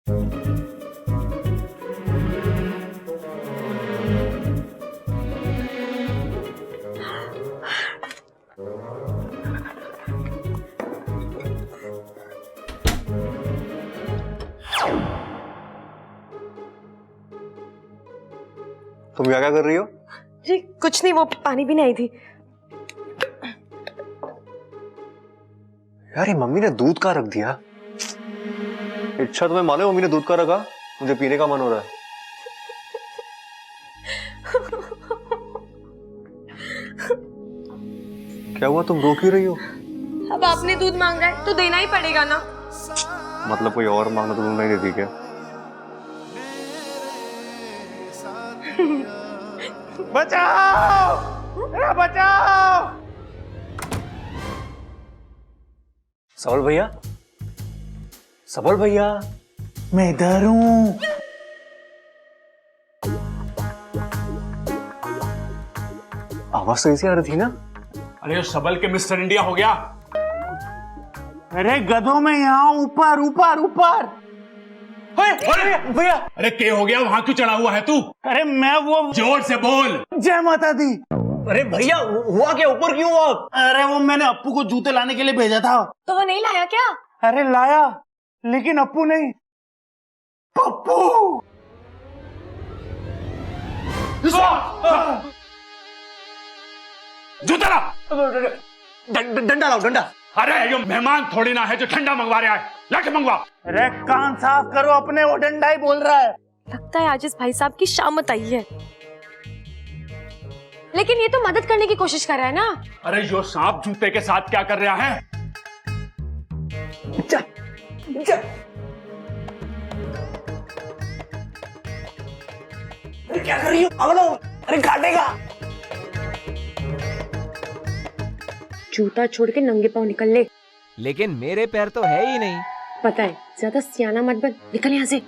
तुम क्या कर रही हो? जी कुछ नहीं, वो पानी भी नहीं आई थी। यार ये मम्मी ने दूध का रख दिया। अच्छा तुम्हें मालूम है मम्मी ने दूध का रखा? मुझे पीने का मन हो रहा है। क्या हुआ, तुम रो क्यों रही हो? अब आपने दूध मांगा है तो देना ही पड़ेगा ना। मतलब कोई और मांगना तो तुम नहीं देती क्या? बचाओ! बचाओ! सबल भैया, सबल भैया, मैं इधर हूं। आवाज तो ऐसी आ रही थी ना? अरे सबल के मिस्टर इंडिया हो गया। अरे गधों में यहाँ ऊपर ऊपर ऊपर। भैया अरे क्या हो गया, वहां क्यों चढ़ा हुआ है तू? अरे मैं वो जोर से बोल। जय माता दी। अरे भैया हुआ क्या, ऊपर क्यों हुआ? अरे वो मैंने अप्पू को जूते लाने के लिए भेजा था। तो वो नहीं लाया क्या? अरे लाया, लेकिन अप्पू नहीं, पप्पू। जूता ला। डंडा लाओ, डंडा। अरे ये मेहमान थोड़ी ना है जो ठंडा मंगवा रहा है, लाके मंगवा। अरे कान साफ करो अपने, वो डंडा ही बोल रहा है। लगता है आज इस भाई साहब की शामत आई है। लेकिन ये तो मदद करने की कोशिश कर रहा है ना। अरे यो सांप जूते के साथ क्या कर रहा है? जा, जा। अरे क्या कर रही हो? अमलो, अरे काटेगा। जूता छोड़ के नंगे पांव निकल ले। लेकिन मेरे पैर तो है ही नहीं। पता है, ज्यादा सियाना मत बन, निकल यहाँ से।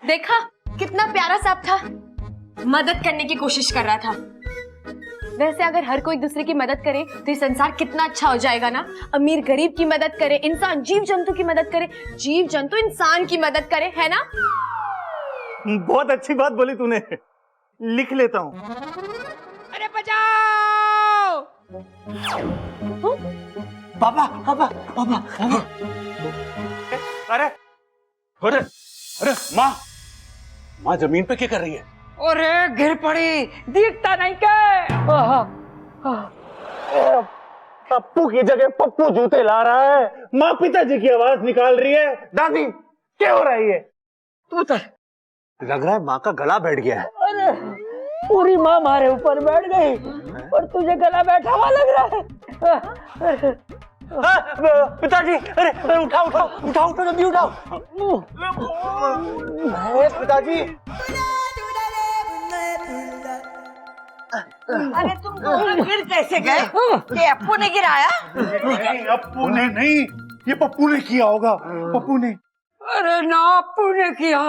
देखा कितना प्यारा सांप था, मदद करने की कोशिश कर रहा था। वैसे अगर हर कोई दूसरे की मदद करे तो ये संसार कितना अच्छा हो जाएगा ना। अमीर गरीब की मदद करे, इंसान जीव जंतु की मदद करे, जीव जंतु इंसान की मदद करे, है ना? बहुत अच्छी बात बोली तूने, लिख लेता हूँ। अरे बचाओ! पापा पापा पापा पापा। अरे अरे अरे माँ, माँ जमीन पे क्या कर रही है? अरे गिर पड़ी, दिखता नहीं क्या? पप्पू की जगह पप्पू जूते ला रहा है। माँ पिताजी की आवाज निकाल रही है। दादी क्या हो रहा है ये? तू तो लग रहा है माँ का गला बैठ गया है। अरे पूरी माँ हमारे ऊपर बैठ गई और तुझे गला बैठा हुआ लग रहा है। पिताजी, अरे उठाओ उठाओ उठाओ उठाओ, जल्दी उठाओ। पिताजी, अरे तुम दोनों गिर कैसे गए? ये अप्पू ने गिराया? अप्पू ने नहीं, ये पप्पू ने किया होगा। पप्पू ने। अरे ना अप्पू ने किया,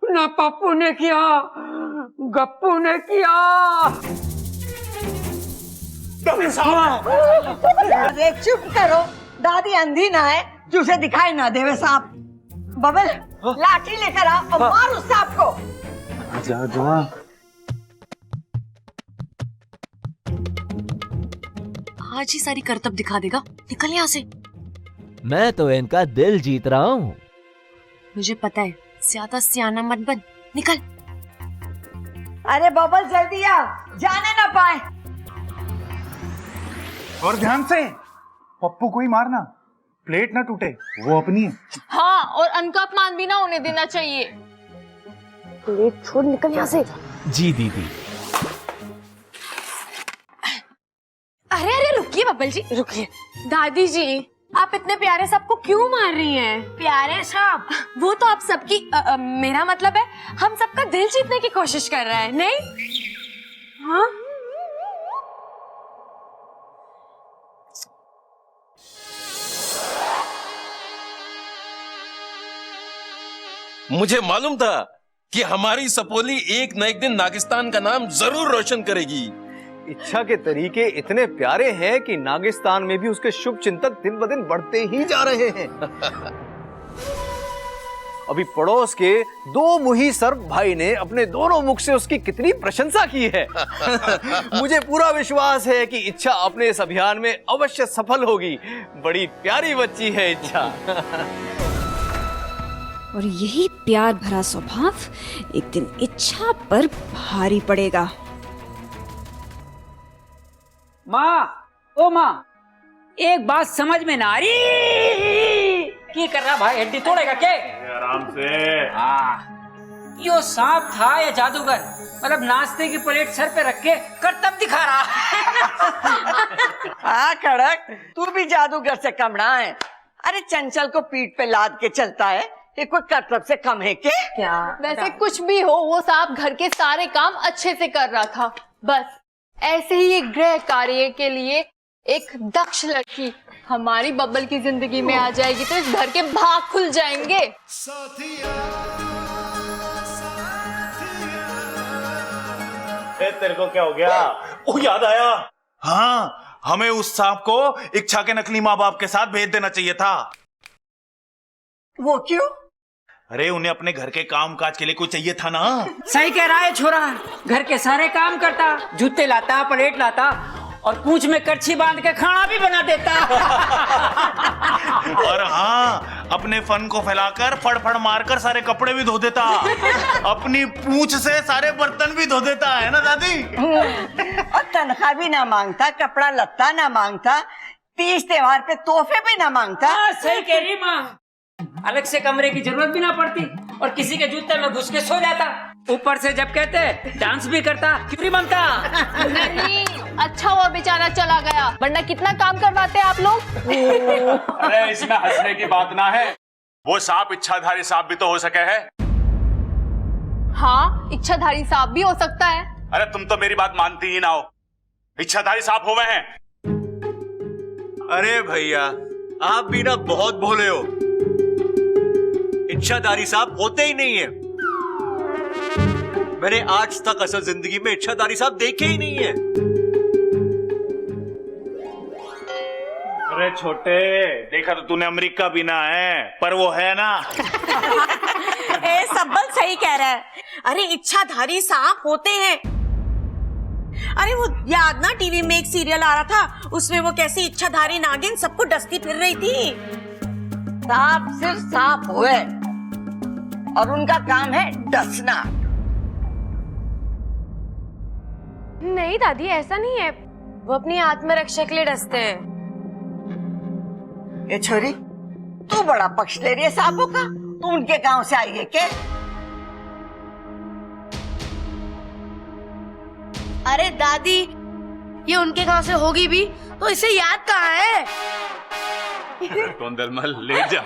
ना पप्पू ने किया, गप्पू ने किया। अरे चुप करो, दादी अंधी ना है जो उसे दिखाई ना देवे सांप। बबल लाठी लेकर आ और मार उस सांप को। जा जा। आज ही सारी करतब दिखा देगा, निकल यहाँ से। मैं तो इनका दिल जीत रहा हूँ। मुझे पता है, ज्यादा सियाना मत बन, निकल। अरे बबल जल्दी आ, जाने ना पाए। और ध्यान से, पप्पू को ही मारना, प्लेट ना टूटे, वो अपनी है। हाँ, और अन्न का अपमान भी ना होने देना चाहिए। प्लेट छोड़, निकल यहाँ से। जी दीदी। अरे अरे रुकिए बब्बल जी, रुकिए। दादी जी, आप इतने प्यारे सांप को क्यों मार रही हैं? प्यारे सांप? वो तो आप सबकी मेरा मतलब है, हम सबका दिल जीतने की कोशिश कर रहा है, नहीं? हाँ? मुझे मालूम था कि हमारी सपोली एक न एक दिन नागिस्तान का नाम जरूर रोशन करेगी। इच्छा के तरीके इतने प्यारे हैं कि नागिस्तान में भी उसके शुभ चिंतक दिन ब दिन बढ़ते ही जा रहे हैं। अभी पड़ोस के दो मुही सर्प भाई ने अपने दोनों मुख से उसकी कितनी प्रशंसा की है। मुझे पूरा विश्वास है कि इच्छा अपने इस अभियान में अवश्य सफल होगी। बड़ी प्यारी बच्ची है इच्छा। और यही प्यार भरा स्वभाव एक दिन इच्छा पर भारी पड़ेगा। माँ, ओ माँ, एक बात समझ में ना आ रही। क्या कर रहा भाई, हड्डी तोड़ेगा क्या? आराम से। यो सांप था या जादूगर? मतलब नाश्ते की प्लेट सर पे रख के करतब दिखा रहा। हाँ कड़क, तू भी जादूगर से कम ना है। अरे चंचल को पीठ पे लाद के चलता है, ये कोई करतब से कम है क्या? वैसे कुछ भी हो, वो सांप घर के सारे काम अच्छे से कर रहा था। बस ऐसे ही एक गृह कार्य के लिए एक दक्ष लड़की हमारी बब्बल की जिंदगी में आ जाएगी तो इस घर के भाग खुल जाएंगे। तेरे को क्या हो गया? ओ याद आया। हाँ, हमें उस सांप को इच्छा के नकली माँ बाप के साथ भेज देना चाहिए था। वो क्यों? अरे उन्हें अपने घर के काम काज के लिए कोई चाहिए था ना। सही कह रहा है छोरा, घर के सारे काम करता, जूते लाता, प्लेट लाता और पूंछ में करछी बांध के खाना भी बना देता। और हाँ, अपने फन को फैलाकर फड़ मारकर सारे कपड़े भी धो देता। अपनी पूंछ से सारे बर्तन भी धो देता, है ना दादी? और तनख्वाह भी ना मांगता, कपड़ा लत्ता ना मांगता, तीज त्योहार पे तोहफे भी ना मांगता। सही कह रही माँ, अलग से कमरे की जरूरत भी ना पड़ती और किसी के जूते में घुस के सो जाता। ऊपर से जब कहते डांस भी करता, क्यों नहीं बनता? नहीं, अच्छा हुआ बेचारा चला गया, वरना कितना काम करवाते आप लोग। अरे इसमें हंसने की बात ना है। वो सांप इच्छाधारी सांप भी तो हो सके है। हाँ, इच्छाधारी सांप भी हो सकता है। अरे तुम तो मेरी बात मानती ही ना हो। इच्छाधारी सांप हुए हैं। अरे भैया, आप भी ना बहुत भोले हो। इच्छाधारी सांप होते ही नहीं है। मैंने आज तक असल जिंदगी में इच्छाधारी सांप देखे ही नहीं है। अरे छोटे, देखा तो तूने अमेरिका भी ना है, पर वो है ना। ए सब्बल सही कह रहा है। अरे इच्छाधारी सांप होते हैं। अरे वो याद ना, टीवी में एक सीरियल आ रहा था, उसमें वो कैसी इच्छाधारी नागिन सबको डसती फिर रही थी। सांप सिर्फ सांप हुए और उनका काम है डसना। नहीं दादी, ऐसा नहीं है, वो अपनी आत्मरक्षा के लिए डसते हैं। ये छोरी, तू बड़ा पक्ष ले रही है सांपों का। तू उनके गांव से आई है क्या? अरे दादी, ये उनके गांव से होगी भी तो इसे याद कहाँ है? टोंदलमल ले जा।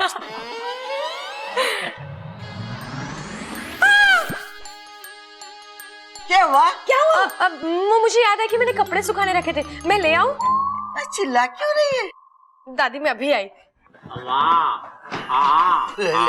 क्या हुआ? क्या हुआ? अब मुझे याद है कि मैंने कपड़े सुखाने रखे थे, मैं ले आऊं? चिल्ला क्यों रही है? दादी मैं अभी आई। ले, ले, ले।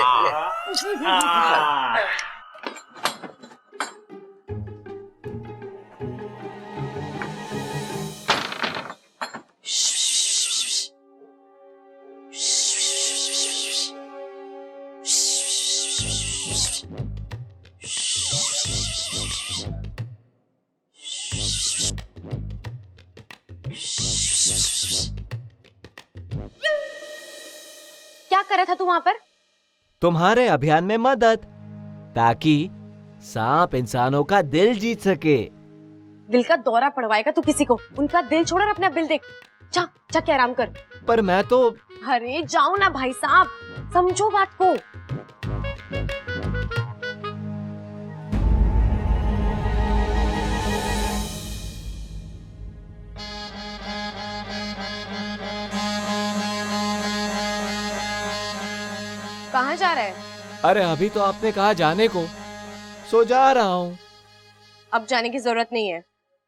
क्या कर रहा था तू वहां पर? तुम्हारे अभियान में मदद, ताकि सांप इंसानों का दिल जीत सके। दिल का दौरा पड़वाएगा तू किसी को? उनका दिल छोड़ और अपना बिल देख। जा जा के आराम कर। पर मैं तो। अरे जाओ ना भाई साहब, समझो बात को। कहाँ जा रहा है? अरे अभी तो आपने कहा जाने को, सो जा रहा हूँ। अब जाने की जरूरत नहीं है,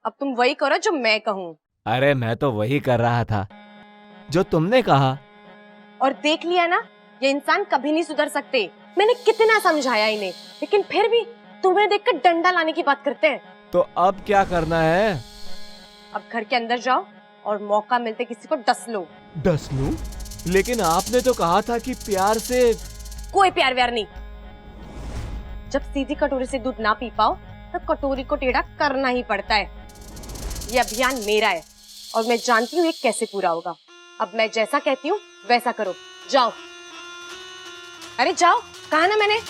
अब तुम वही करो जो मैं कहूँ। अरे मैं तो वही कर रहा था जो तुमने कहा। और देख लिया ना, ये इंसान कभी नहीं सुधर सकते। मैंने कितना समझाया इन्हें, लेकिन फिर भी तुम्हें देखकर डंडा लाने की बात करते हैं। तो अब क्या करना है? अब घर के अंदर जाओ और मौका मिलते किसी को डस लो। डस लूं? लेकिन आपने तो कहा था कि प्यार से। कोई प्यार व्यार नहीं। जब सीधी कटोरी से दूध ना पी पाओ तब कटोरी को टेढ़ा करना ही पड़ता है। ये अभियान मेरा है और मैं जानती हूँ ये कैसे पूरा होगा। अब मैं जैसा कहती हूँ वैसा करो। जाओ। अरे जाओ, कहा ना मैंने।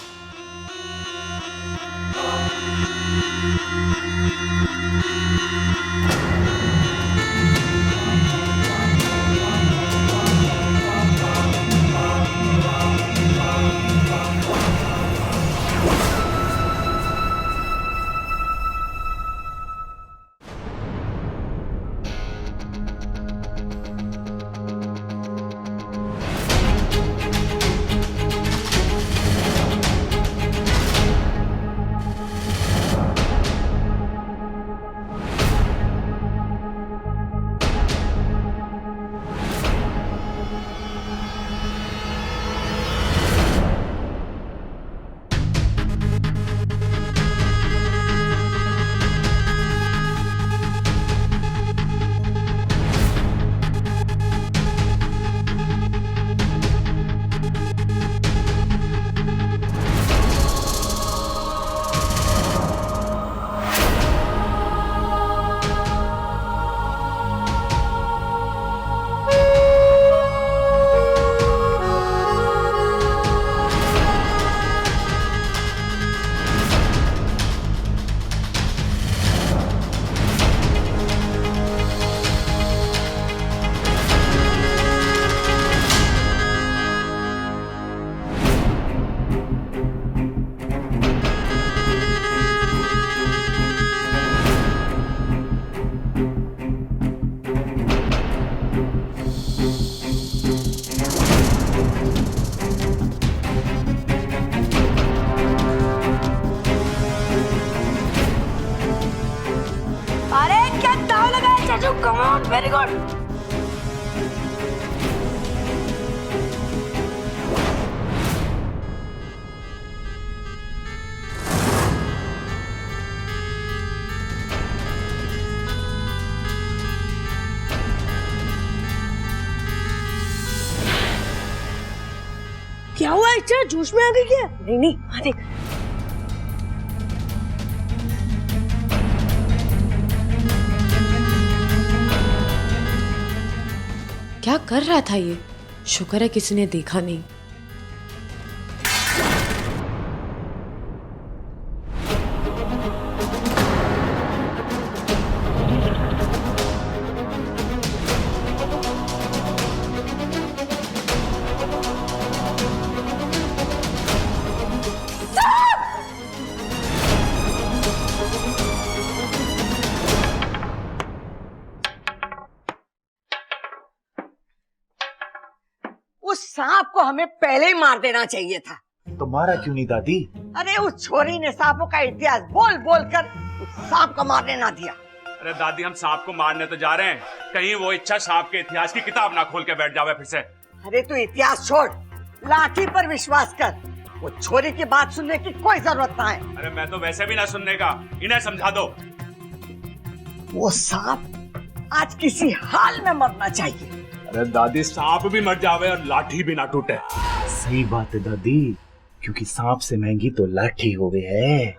Very good. क्या हुआ? इच्छा जोश में आ गई क्या? नहीं नहीं, हाँ देख। क्या कर रहा था ये? शुक्र है किसी ने देखा नहीं। उस सांप को हमें पहले ही मार देना चाहिए था। तो मारा क्यों नहीं दादी? अरे उस छोरी ने सांपों का इतिहास बोल बोल कर उस सांप को मारने ना दिया। अरे दादी, हम सांप को मारने तो जा रहे हैं, कहीं वो इच्छा सांप के इतिहास की किताब ना खोल के बैठ जावे फिर से। अरे तू इतिहास छोड़, लाठी पर विश्वास कर। वो छोरी की बात सुनने की कोई जरूरत ना है। अरे मैं तो वैसे भी ना सुनने का, इन्हें समझा दो। वो सांप आज किसी हाल में मरना चाहिए। अरे दादी, सांप भी मर जावे और लाठी भी ना टूटे। सही बात है दादी, क्योंकि सांप से महंगी तो लाठी हो गई है।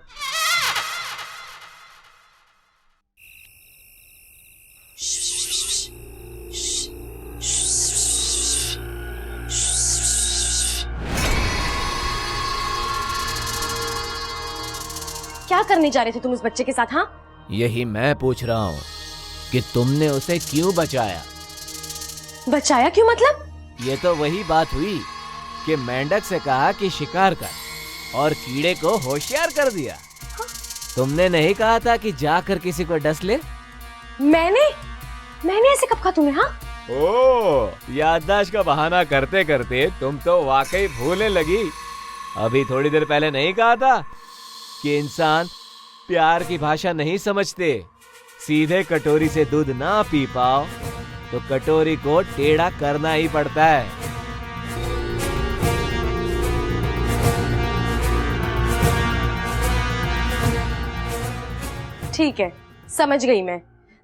क्या करने जा रहे थे तुम उस बच्चे के साथ? हाँ, यही मैं पूछ रहा हूँ कि तुमने उसे क्यों बचाया? बचाया क्यों मतलब? ये तो वही बात हुई कि मेंढक से कहा कि शिकार कर और कीड़े को होशियार कर दिया। हाँ? तुमने नहीं कहा था कि जाकर किसी को डस ले? मैंने ऐसे कब कहा तुम्हें? हाँ, ओह, याददाश्त का बहाना करते करते तुम तो वाकई भूलने लगी। अभी थोड़ी देर पहले नहीं कहा था कि इंसान प्यार की भाषा नहीं समझते। सीधे कटोरी से दूध ना पी पाओ तो कटोरी को टेढ़ा करना ही पड़ता है। ठीक है, समझ गई मैं।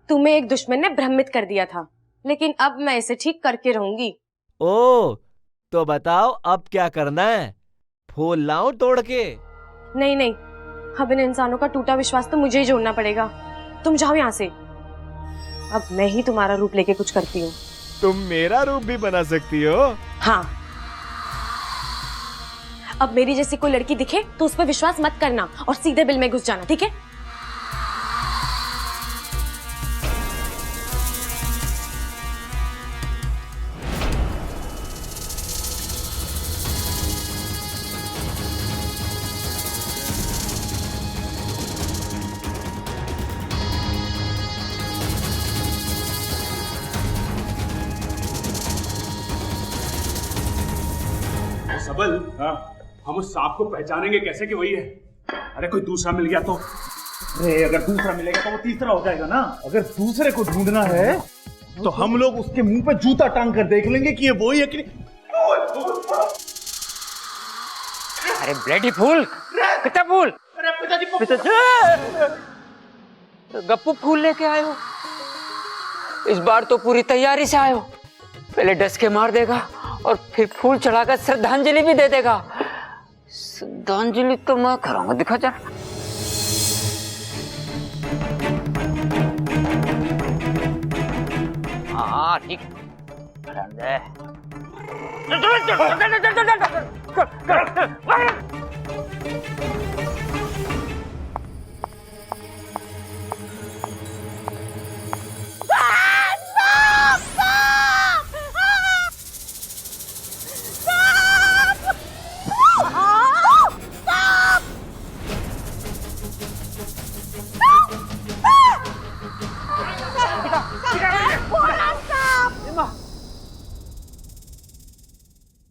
तुम्हें एक दुश्मन ने भ्रमित कर दिया था, लेकिन अब मैं इसे ठीक करके रहूंगी। ओ, तो बताओ अब क्या करना है? फूल लाऊं तोड़ के? नहीं नहीं, अब इन इंसानों का टूटा विश्वास तो मुझे ही जोड़ना पड़ेगा। तुम जाओ यहाँ से, अब मैं ही तुम्हारा रूप लेके कुछ करती हूँ। तुम मेरा रूप भी बना सकती हो? हाँ, अब मेरी जैसी कोई लड़की दिखे तो उस पर विश्वास मत करना और सीधे बिल में घुस जाना, ठीक है? सबल, हम उस सांप को पहचानेंगे कैसे कि वही है? अरे कोई दूसरा मिल गया तो? अरे अगर दूसरा मिलेगा तो वो तीसरा हो जाएगा ना। अगर दूसरे को ढूंढना है तो हम लोग उसके मुंह पे जूता टांग कर देख लेंगे कि ये वही है कि नहीं। अरे ब्लडी फूल, कितना फूल? पिताजी, गप्पू फूल लेके आए हो? इस बार तो पूरी तैयारी से आए हो। पहले डस के मार देगा और फिर फूल चढ़ाकर श्रद्धांजलि भी दे देगा। श्रद्धांजलि तो मैं कराऊंगा, दिखा जा। हाँ ठीक,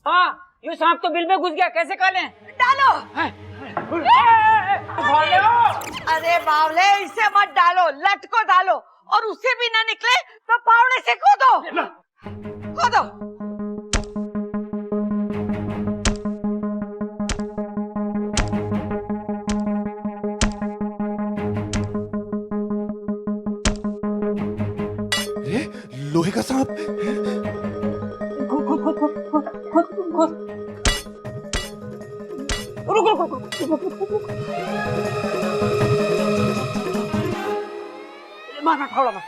हाँ, ये सांप तो बिल में घुस गया, कैसे खा लें? डालो। अरे बावले, इसे मत डालो, लट को डालो, और उससे भी ना निकले तो फावड़े से कूदो। कूदो। लोहे का सांप। मारना फावड़ा।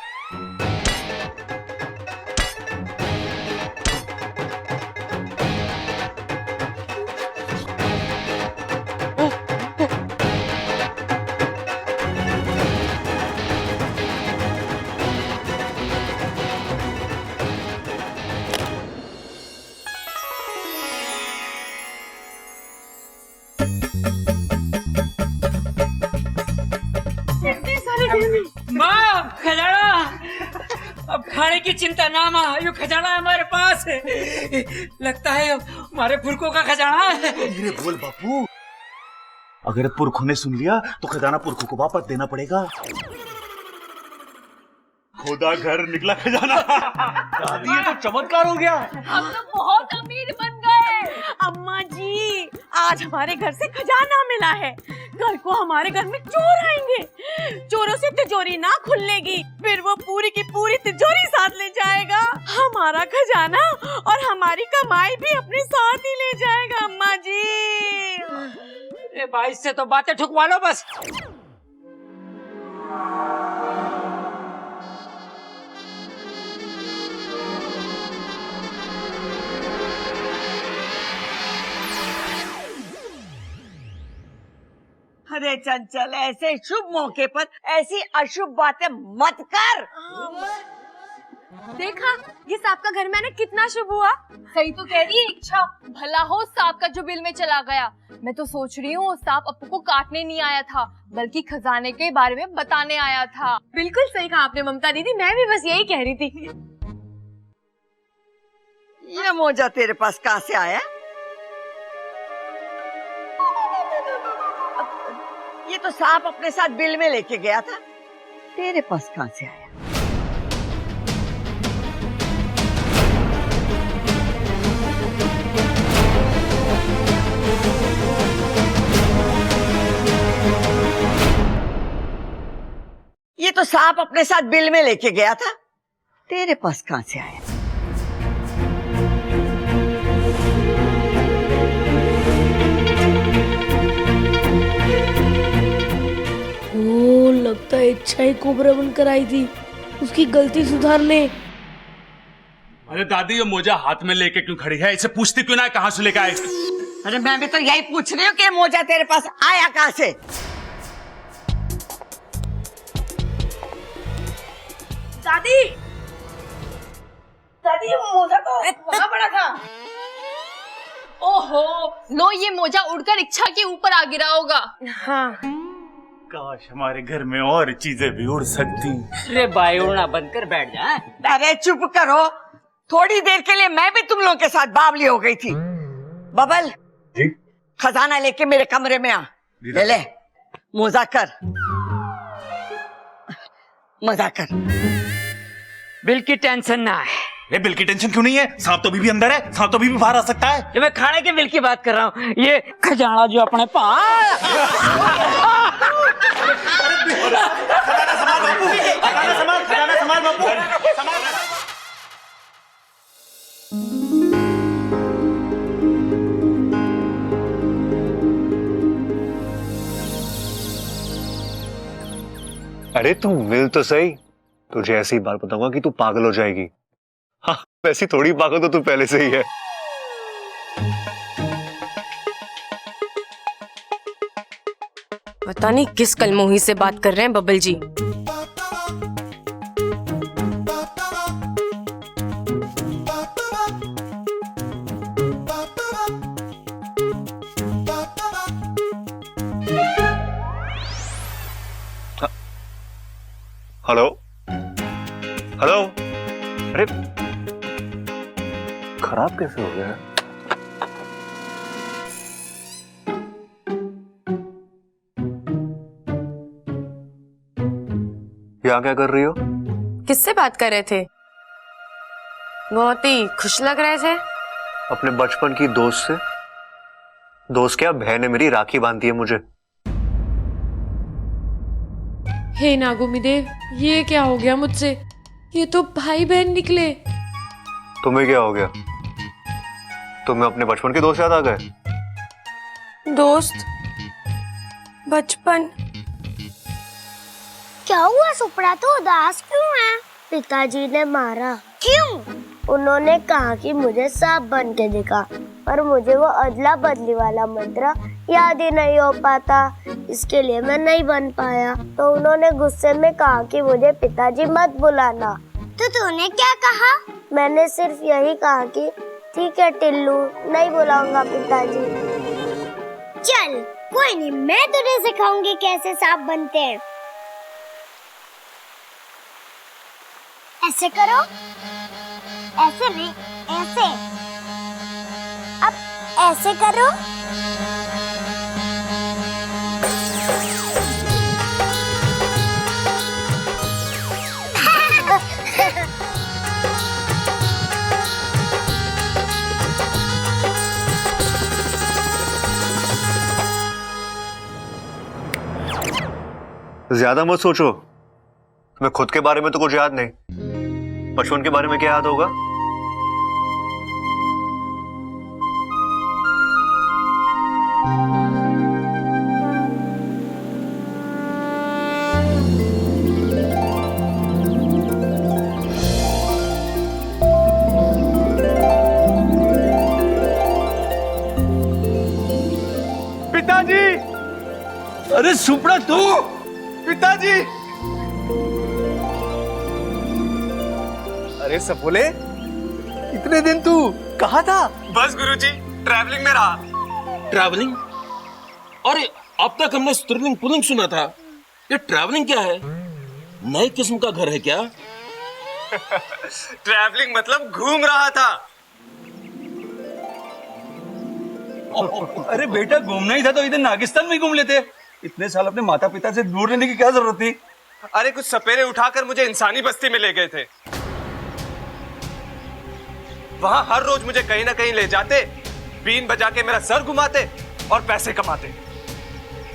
माँ, खजाना! अब खाने की चिंता ना माँ, ये खजाना हमारे पास है। लगता है हमारे पुरखों का खजाना है। धीरे बोल बापू, अगर पुरखों ने सुन लिया तो खजाना पुरखों को वापस देना पड़ेगा। खुदा घर निकला खजाना। दादी, ये तो चमत्कार हो गया। हम तो बहुत अमीर बन गए। अम्मा जी, आज हमारे घर से खजाना मिला है। कल को हमारे घर में चोर आएंगे, चोरों से तिजोरी ना खुलेगी, फिर वो पूरी की पूरी तिजोरी साथ ले जाएगा। हमारा खजाना और हमारी कमाई भी अपने साथ ही ले जाएगा। अम्मा जी, ए भाई से तो बातें ठुकवा लो बस। अरे चंचल, ऐसे शुभ मौके पर ऐसी अशुभ बातें मत कर। देखा, ये सांप का घर में आना कितना शुभ हुआ। सही तो कह रही है इच्छा, भला हो सांप का जो बिल में चला गया। मैं तो सोच रही हूँ सांप अपू को काटने नहीं आया था, बल्कि खजाने के बारे में बताने आया था। बिल्कुल सही कहा आपने ममता दीदी, मैं भी बस यही कह रही थी। ये मोजा तेरे पास कहाँ से आया? ये तो सांप अपने साथ बिल में लेके गया था, तेरे पास कहाँ से आया? ये तो सांप अपने साथ बिल में लेके गया था, तेरे पास कहां से आया? ओ, लगता है इच्छा ही कोबरा बनकर आई थी उसकी गलती सुधारने। अरे दादी, ये मोजा हाथ में लेके क्यों खड़ी है? इसे पूछती क्यों ना है कहां से लेके आए? अरे मैं भी तो यही पूछ रही हूँ कि मोजा तेरे पास आया कहां से? दादी, दादी ये मोजा तो वहां पड़ा था। ओहो, लो ये मोजा उड़कर इच्छा के ऊपर आ गिरा होगा। हाँ। काश हमारे घर में और चीजें भी उड़ सकती। अरे बाई, उड़ना बंद कर बैठ जा। अरे चुप करो, थोड़ी देर के लिए मैं भी तुम लोगों के साथ बावली हो गई थी। बबल जी? खजाना लेके मेरे कमरे में आ। ले ले, मोजा कर, मजा कर। बिल की टेंशन ना है। ये बिल की टेंशन क्यों नहीं है? सांप तो अभी भी अंदर है, सांप तो अभी भी बाहर आ सकता है। ये मैं खाने के बिल की बात कर रहा हूँ, ये खजाना जो अपने पास। खजाना संभाल बापू। अरे तू मिल तो सही, तुझे ऐसी बात बताऊंगा कि तू पागल हो जाएगी। हाँ, वैसी थोड़ी पागल तो तू पहले से ही है। पता नहीं किस कलमोही से बात कर रहे हैं बबल जी। हेलो हेलो, अरे खराब कैसे हो गया? यहाँ क्या कर रही हो? किससे बात कर रहे थे? बहुत ही खुश लग रहे थे। अपने बचपन की दोस्त से। दोस्त क्या, बहन है मेरी, राखी बांधती है मुझे। हे नागोमी देव, ये क्या हो गया मुझसे? ये तो भाई बहन निकले। तुम्हें क्या हो गया? तुम्हें अपने बचपन के दोस्त याद आ गए? दोस्त? बचपन? क्या हुआ सुपड़ा, तो उदास क्यों है? पिताजी ने मारा। क्यों? उन्होंने कहा कि मुझे सांप बन के दिखा, पर मुझे वो अदला बदली वाला मंत्र याद ही नहीं हो पाता, इसके लिए मैं नहीं बन पाया। तो उन्होंने गुस्से में कहा कि मुझे पिताजी मत बुलाना। तो तूने क्या कहा? मैंने सिर्फ यही कहा कि ठीक है टिल्लू, नहीं बुलाऊंगा पिताजी। चल कोई नहीं, मैं तुझे सिखाऊंगी कैसे सांप बनते हैं। ऐसे करो, ऐसे नहीं, ऐसे। अब ऐसे करो। ज्यादा मत सोचो, तुम्हें खुद के बारे में तो कुछ याद नहीं, बचपन के बारे में क्या याद होगा? पिताजी! अरे सुपड़ा तू! पिताजी! अरे सपोले, इतने दिन तू कहाँ था? बस गुरुजी, ट्रैवलिंग में रहा। ट्रैवलिंग? अरे अब तक हमने स्त्रीलिंग पुल्लिंग सुना था, ये ट्रैवलिंग क्या है? नई किस्म का घर है क्या? ट्रैवलिंग मतलब घूम रहा था। अरे बेटा, घूमना ही था तो इधर नागिस्तान में घूम लेते। इतने साल अपने माता पिता से दूर रहने की क्या जरूरत थी? अरे कुछ सपेरे उठाकर मुझे इंसानी बस्ती में ले गए थे। वहां हर रोज मुझे कहीं ना कहीं ले जाते, बीन बजा के मेरा सर घुमाते और पैसे कमाते।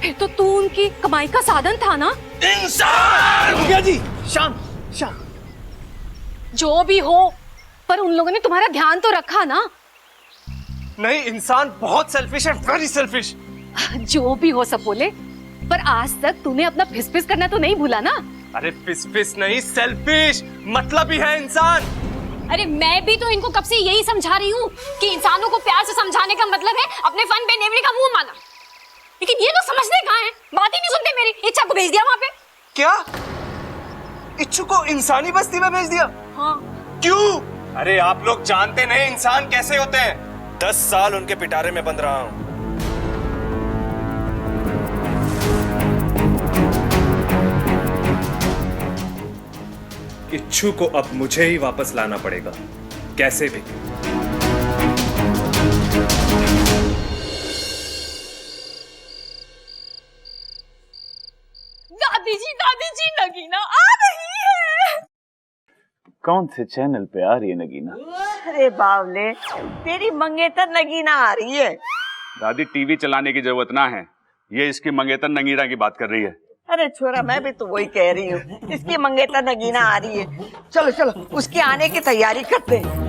फिर तो तू उनकी कमाई का साधन था ना? इंसान। भैया जी शांत शांत। जो भी हो, पर उन लोगों ने तुम्हारा ध्यान तो रखा ना। नहीं, इंसान बहुत सेल्फिश है, वेरी सेल्फिश। जो भी हो सब बोले, पर आज तक तूने अपना फिस करना तो नहीं भूला ना। अरे फिस नहीं, सेल्फिश मतलब ही है इंसान। अरे मैं भी तो इनको कब से यही समझा रही हूँ कि इंसानों को प्यार से समझाने का मतलब है अपने फन पे नेवले का मुंह माना। लेकिन ये तो समझते कहाँ हैं, बात ही नहीं सुनते मेरी। इच्छा को भेज दिया वहाँ पे। क्या? इच्छु को इंसानी बस्ती में भेज दिया? हाँ। क्यों? अरे आप लोग जानते नहीं इंसान कैसे होते हैं। 10 साल उनके पिटारे में बंद रहा हूँ। इच्छु को अब मुझे ही वापस लाना पड़ेगा, कैसे भी। दादी जी नगीना आ रही है। कौन से चैनल पे आ रही है नगीना? अरे बावले, तेरी मंगेतर नगीना आ रही है। दादी टीवी चलाने की जरूरत ना है, ये इसकी मंगेतर नगीना की बात कर रही है। अरे छोरा, मैं भी तो वही कह रही हूँ, इसकी मंगेतर नगीना आ रही है। चलो चलो उसके आने की तैयारी करते हैं।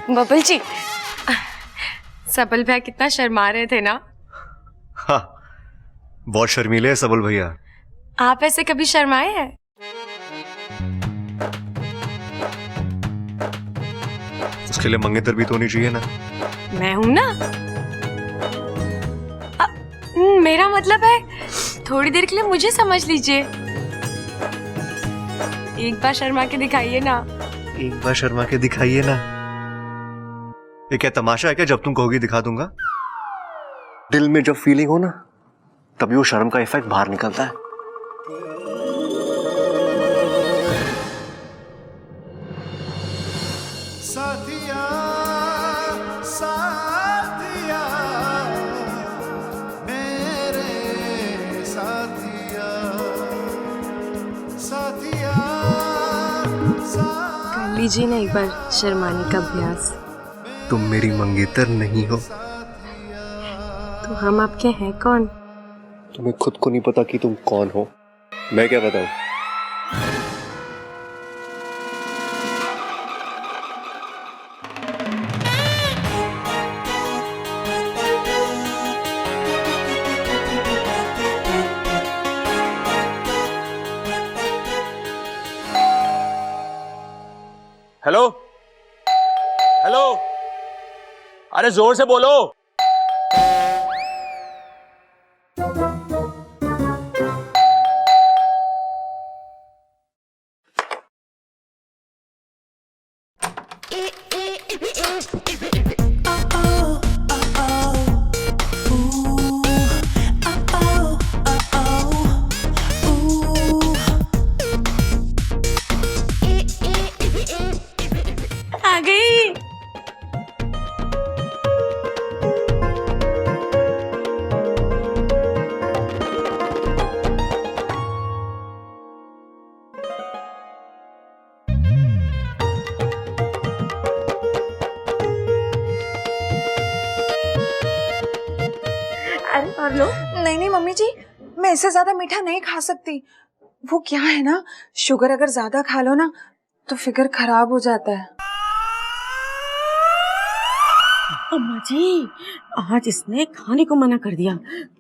बबल जी, सबल भैया कितना शर्मा रहे थे ना। हाँ, बहुत शर्मीले है सबल भैया। आप ऐसे कभी शर्माए हैं? उसके लिए मंगेतर भी तो होनी चाहिए ना। मैं हूं ना। मेरा मतलब है थोड़ी देर के लिए मुझे समझ लीजिए। एक बार शर्मा के दिखाइए ना। एक बार शर्मा के दिखाइए ना। ये क्या तमाशा है क्या? जब तुम कहोगी दिखा दूंगा। दिल में जब फीलिंग हो ना, तभी वो शर्म का इफेक्ट बाहर निकलता है। साथिया साथिया मेरे साथिया साथिया कर लीजिए ना एक बार शर्माने का अभ्यास। तुम मेरी मंगेतर नहीं हो। तो हम आपके हैं कौन? तुम्हें खुद को नहीं पता कि तुम कौन हो, मैं क्या बताऊं? हेलो हेलो, अरे जोर से बोलो। आ गई। अरे और लो। नहीं मम्मी जी, मैं इससे ज्यादा मीठा नहीं खा सकती। वो क्या है ना, शुगर अगर ज्यादा खा लो ना तो फिगर खराब हो जाता है। अम्मा जी, आज इसने खाने को मना कर दिया,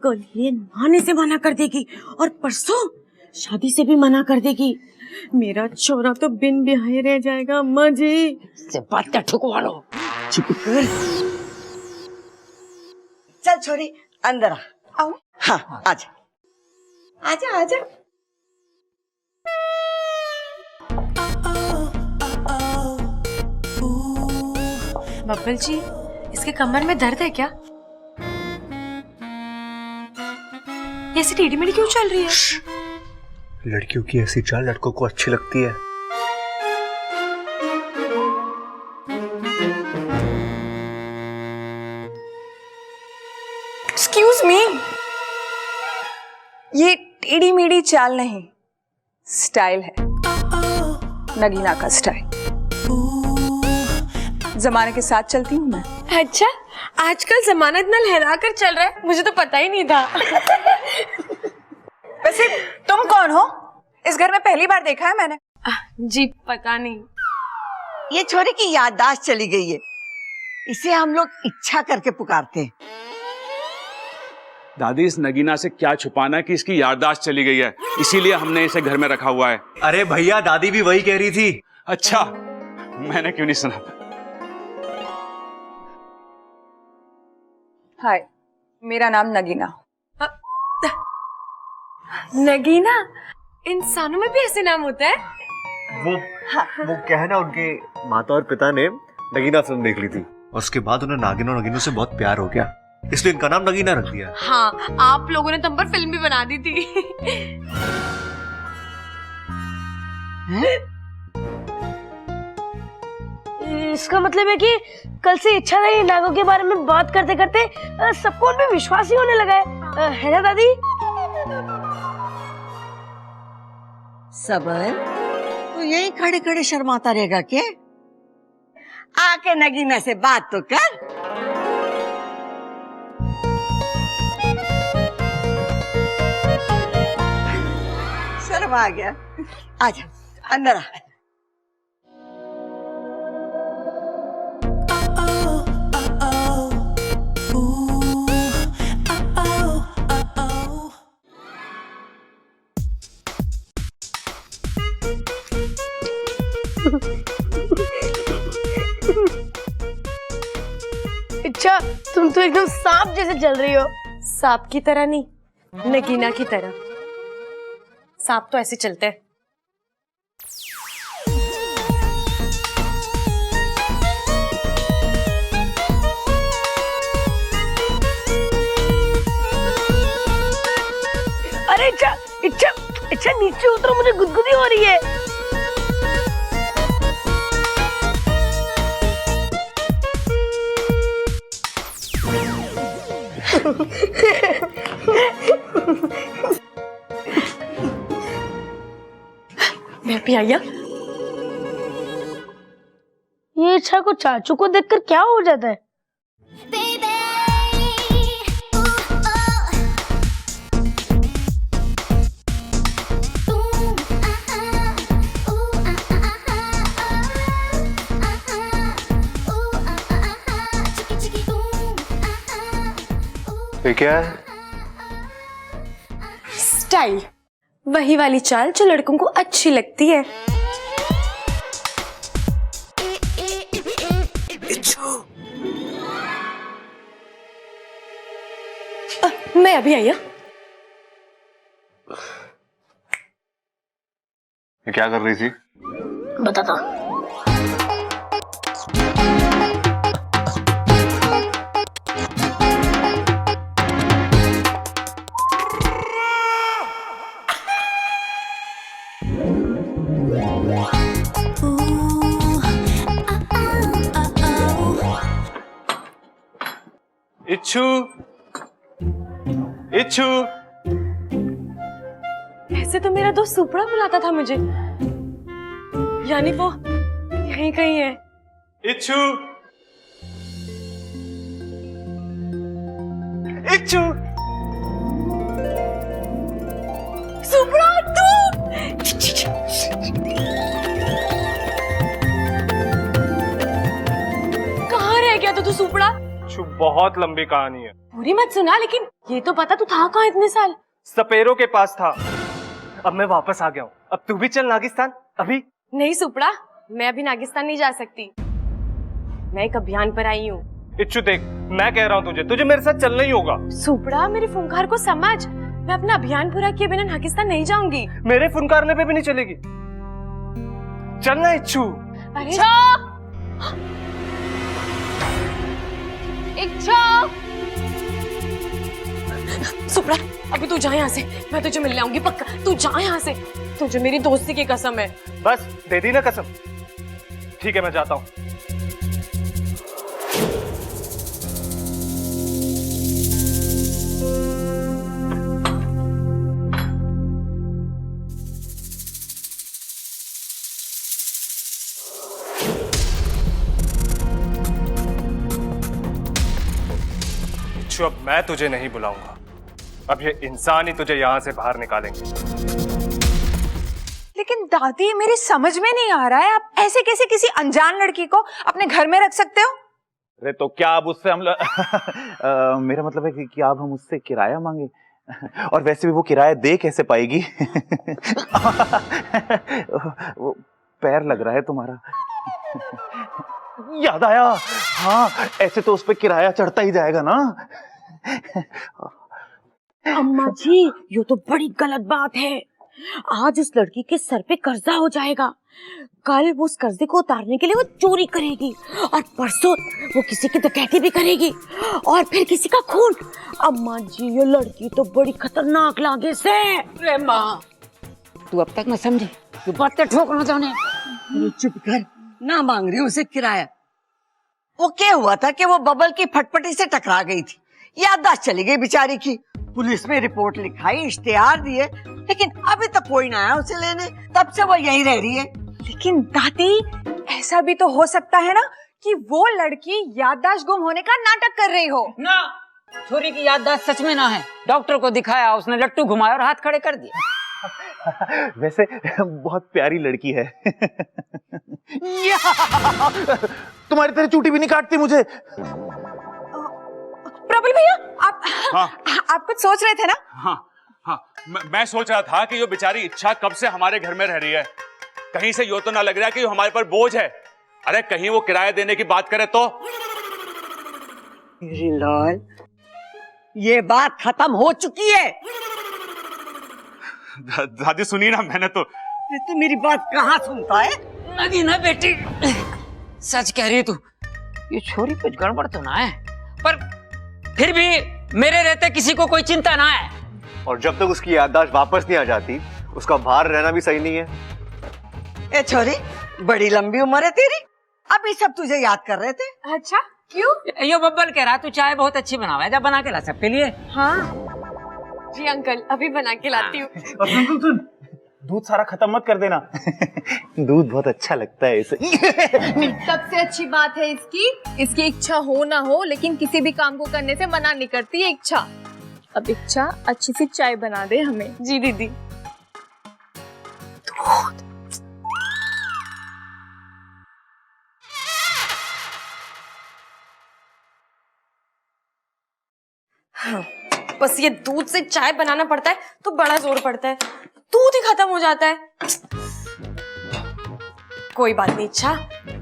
कल ये नहाने से मना कर देगी और परसों शादी से भी मना कर देगी। मेरा छोरा तो बिन ब्याहे रह जाएगा। अम्मा जी से बात क्या ठुकवा लो। चुप कर। चल छोरी अंदर आ। आओ। हाँ आजा आजा आजा। बब्बल जी, इसके कमर में दर्द है क्या? ऐसी टेढ़ी मेढ़ी क्यों चल रही है? लड़कियों की ऐसी चाल लड़कों को अच्छी लगती है। एक्सक्यूज मी, ये टेढ़ी मेढ़ी चाल नहीं, स्टाइल है, नगीना का स्टाइल। जमाने के साथ चलती हूँ मैं। अच्छा, आजकल जमाना इतना लहरा कर चल रहा है, मुझे तो पता ही नहीं था। वैसे तुम कौन हो? इस घर में पहली बार देखा है मैंने। जी पता नहीं। ये छोरी की याददाश्त चली गई है, इसे हम लोग इच्छा करके पुकारते हैं। दादी, इस नगीना से क्या छुपाना कि इसकी याददाश्त चली गई है, इसीलिए हमने इसे घर में रखा हुआ है। अरे भैया, दादी भी वही कह रही थी। अच्छा, मैंने क्यों नहीं सुना? हाय, मेरा नाम नगीना। नगीना? इंसानों में भी ऐसे नाम होता है? वो क्या है ना, उनके माता और पिता ने नगीना फिल्म देख ली थी और उसके बाद उन्हें नागिन और नगीनों से बहुत प्यार हो गया, इसलिए इनका नाम नगीना रख दिया। हाँ, आप लोगों ने तुम पर फिल्म भी बना दी थी। इसका मतलब है कि कल से इच्छाधारी नागों के बारे में बात करते करते सबको उनमें विश्वास ही होने लगा है ना दादी? सबर, तो यही खड़े खड़े शर्माता रहेगा क्या? आके नगीना से बात तो कर। शर्म आ गया, आजा अंदर आ। अच्छा, तुम तो एकदम सांप जैसे चल रही हो। सांप की तरह नहीं, नगीना की तरह। सांप तो ऐसे चलते हैं। अरे इच्छा इच्छा इच्छा, नीचे उतरो, मुझे गुदगुदी हो रही है। मैं भी आया। ये इच्छा को चाचू को देखकर क्या हो जाता है? ये क्या है? स्टाइल, वही वाली चाल जो लड़कों को अच्छी लगती है। मैं अभी आई। ये क्या कर रही थी? बताता। इच्छू, इच्छू। ऐसे तो मेरा दोस्त सुपड़ा बुलाता था मुझे, यानी वो यहीं कहीं है। इच्छू, इच्छू। सुपड़ा, तू कहाँ रह गया तू सुपड़ा? बहुत लंबी कहानी है, पूरी मत सुना, लेकिन ये तो पता तू था कहाँ इतने साल? सपेरों के पास था, अब मैं वापस आ गया हूँ। अब तू भी चल नागिस्तान। अभी नहीं सुपड़ा, मैं अभी नागिस्तान नहीं जा सकती। मैं एक अभियान पर आई हूँ। इच्छू देख, मैं कह रहा हूँ तुझे मेरे साथ चलना ही होगा। सुपड़ा, मेरे फुंकार को समझ, मैं अपना अभियान पूरा किए बिना नागिस्तान नहीं जाऊंगी। मेरे फुनकारने पे भी नहीं चलेगी। चलना इच्छू। अरे इच्छा, सुपड़ा, अभी तू जा यहाँ से, मैं तुझे मिलने आऊंगी पक्का। तू जा यहाँ से, तुझे मेरी दोस्ती की कसम है। बस दे दी ना कसम। ठीक है, मैं जाता हूँ। इच्छु, अब मैं तुझे नहीं बुलाऊंगा। अब ये इंसान ही तुझे यहाँ से बाहर निकालेंगे। लेकिन दादी, मेरी समझ में नहीं आ रहा है, आप ऐसे कैसे किसी अनजान लड़की को अपने घर में रख सकते हो? अरे तो क्या अब उससे हम मेरा मतलब है कि अब हम उससे किराया मांगे? और वैसे भी वो किराया दे कैसे पाएगी? वो पैर लग रहा है तुम्हारा। याद आया, हाँ, ऐसे तो उस पे किराया चढ़ता ही जाएगा ना। अम्मा जी, ये तो बड़ी गलत बात है। आज उस लड़की के सर पे कर्जा हो जाएगा, कल वो उस कर्जे को उतारने के लिए वो चोरी करेगी, और परसों वो किसी की डकैती भी करेगी, और फिर किसी का खून। अम्मा जी, ये लड़की तो बड़ी खतरनाक लागे से। अरे माँ, तू अब तक न समझी, तू बातें ठोकना चाहने। अरे चुप कर, ना मांग रही उसे किराया। वो क्या हुआ था कि वो बबल की फटफटी से टकरा गई थी, याददाश्त चली गई बेचारी की। पुलिस में रिपोर्ट लिखाई, इश्तेहार दिए, लेकिन अभी तक कोई ना आया उसे लेने। तब से वो यहीं रह रही है। लेकिन दादी, ऐसा भी तो हो सकता है ना कि वो लड़की याददाश्त गुम होने का नाटक कर रही हो। ना, छोरी की याददाश्त सच में ना है। डॉक्टर को दिखाया, उसने लट्टू घुमाया और हाथ खड़े कर दिए। वैसे बहुत प्यारी लड़की है। तुम्हारी तरह चूटी भी नहीं काटती मुझे। प्रबल भैया, आप हाँ। आप कुछ सोच रहे थे ना? हाँ हाँ, मैं सोच रहा था कि ये बेचारी इच्छा कब से हमारे घर में रह रही है। कहीं से यो तो ना लग रहा कि ये हमारे पर बोझ है। अरे कहीं वो किराया देने की बात करे तो। लाल, ये बात खत्म हो चुकी है। दादी सुनी ना, मैंने तो। तू मेरी बात कहाँ सुनता है? नगी ना बेटी, सच कह रही है तू। ये छोरी कुछ गड़बड़ तो ना है, पर फिर भी मेरे रहते किसी को कोई चिंता ना है। और जब तक उसकी याददाश्त वापस नहीं आ जाती, उसका बाहर रहना भी सही नहीं है। ए छोरी, बड़ी लंबी उम्र है तेरी, अभी सब तुझे याद कर रहे थे। अच्छा, क्यों? यो बब्बल कह रहा तू चाय बहुत अच्छी बनावा है, जब बना के ला सबके लिए। हाँ जी अंकल, अभी बना के लाती हूँ। सुन, दूध सारा खत्म मत कर देना। दूध बहुत अच्छा लगता है इसे। सबसे अच्छी बात है इसकी इच्छा हो ना हो, लेकिन किसी भी काम को करने से मना नहीं करती है इच्छा। अब इच्छा अच्छी सी चाय बना दे हमें। जी दीदी। हाँ, बस ये दूध से चाय बनाना पड़ता है तो बड़ा जोर पड़ता है, दूध ही खत्म हो जाता है। कोई बात नहीं इच्छा,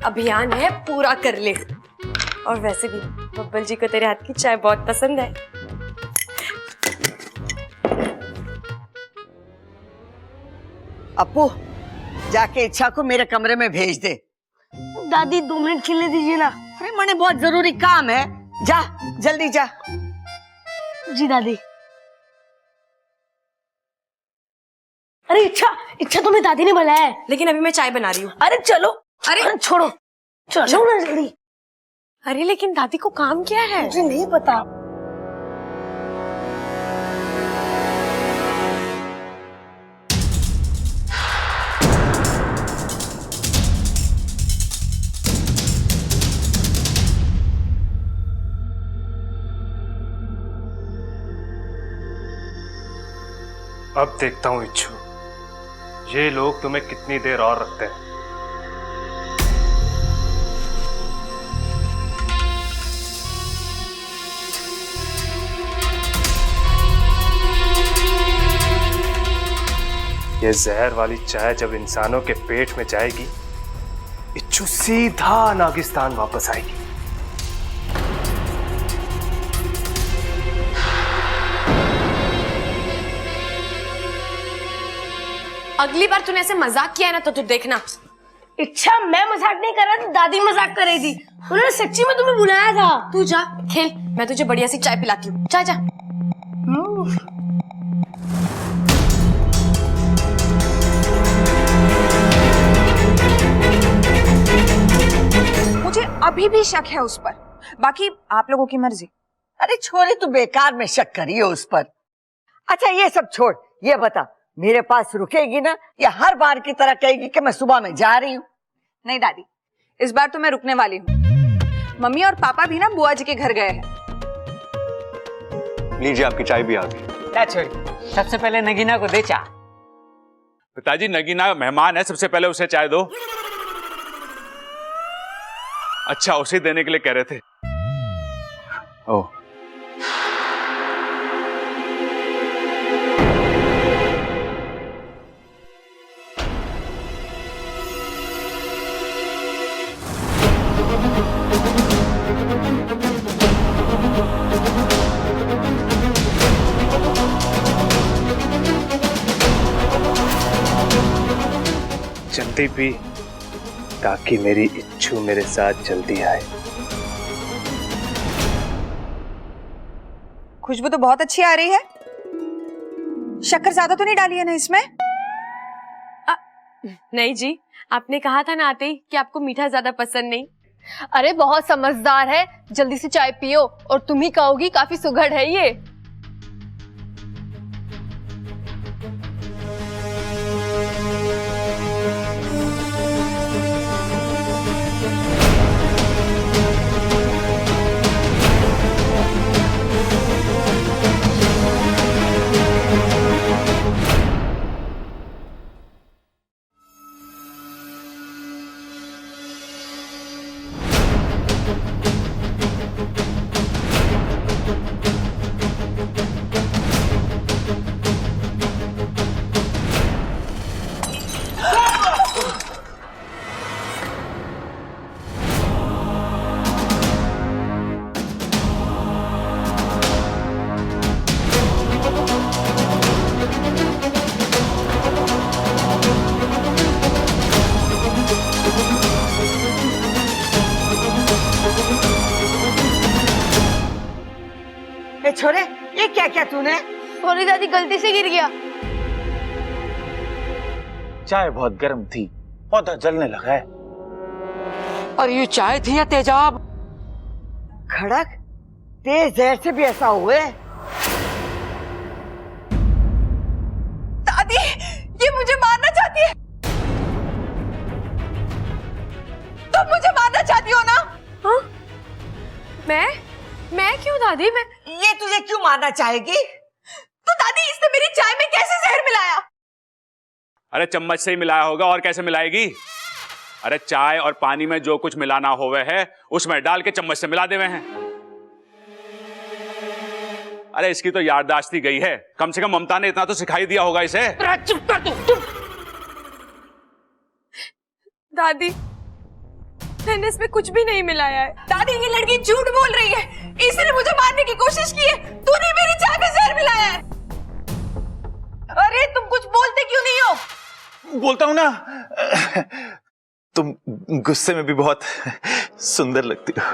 अभियान है, पूरा कर ले। और वैसे भी बब्बल जी को तेरे हाथ की चाय बहुत पसंद है। अपू, जाके इच्छा को मेरे कमरे में भेज दे। दादी 2 मिनट खेलने दीजिए ना। अरे मने बहुत जरूरी काम है, जा जल्दी जा। जी दादी। अरे इच्छा तुम्हें दादी ने बुलाया है। लेकिन अभी मैं चाय बना रही हूँ। अरे चलो। अरे छोड़ो, चलो ना जल्दी। अरे लेकिन दादी को काम क्या है? मुझे नहीं पता। अब देखता हूँ इच्छु, ये लोग तुम्हें कितनी देर और रखते हैं। ये जहर वाली चाय जब इंसानों के पेट में जाएगी, इच्छु सीधा नागिस्तान वापस आएगी। अगली बार तूने ऐसे मजाक किया है ना तो तू देखना। इच्छा, मैं मजाक नहीं कर रहा था, दादी मजाक कर रही थी। उन्होंने सच्ची में तुम्हें बुलाया था। तू जा खेल, मैं तुझे बढ़िया सी चाय पिलाती हूँ। जा जा। मुझे अभी भी शक है उस पर, बाकी आप लोगों की मर्जी। अरे छोरी, तू बेकार में शक करी है उस पर। अच्छा ये सब छोड़, ये बता मेरे पास रुकेगी ना, या हर बार की तरह कहेगी कि मैं सुबह में जा रही हूँ? नहीं दादी, इस बार तो मैं रुकने वाली हूँ। मम्मी और पापा भी ना बुआ जी के घर गए हैं। लीजिए आपकी चाय भी आ गई। क्या छोरी, सबसे पहले नगीना को दे चाय। पिताजी नगीना मेहमान है, सबसे पहले उसे चाय दो। अच्छा, उसे देने के लिए कह रहे थे। ओह, जल्दी पी ताकि मेरी इच्छू मेरे साथ जल्दी आए। खुशबू तो बहुत अच्छी आ रही है। शक्कर ज्यादा तो नहीं डाली है ना इसमें? नहीं जी, आपने कहा था ना आते ही कि आपको मीठा ज्यादा पसंद नहीं। अरे बहुत समझदार है, जल्दी से चाय पियो और तुम ही कहोगी काफी सुघड़ है ये। ए छोरे, ये क्या क्या तूने? सॉरी दादी, गलती से गिर गया। चाय बहुत गर्म थी, पौधा जलने लगा है। और ये चाय थी या तेजाब? खड़क, तेज जहर से भी ऐसा हुए? दादी, ये मुझे मारना चाहती है। तुम मुझे मारना चाहती हो ना? हाँ? मैं क्यों दादी? ये तुझे क्यों मारना चाहेगी? तो दादी, इसने मेरी चाय में कैसे जहर मिलाया? अरे चम्मच से ही मिलाया होगा, और कैसे मिलाएगी? अरे चाय और पानी में जो कुछ मिलाना होवे है उसमें डाल के चम्मच से मिला देवे हैं। अरे इसकी तो याददाश्त ही गई है, कम से कम ममता ने इतना तो सिखाई दिया होगा इसे। चुप कर तू। दादी, मैंने इसमें कुछ भी नहीं मिलाया है। दादी, ये लड़की झूठ बोल रही है। इसने मुझे मारने की कोशिश की है। तूने मेरी चाय में जहर मिलाया है। अरे तुम कुछ बोलते क्यों नहीं हो? बोलता हूं ना, तुम गुस्से में भी बहुत सुंदर लगती हो।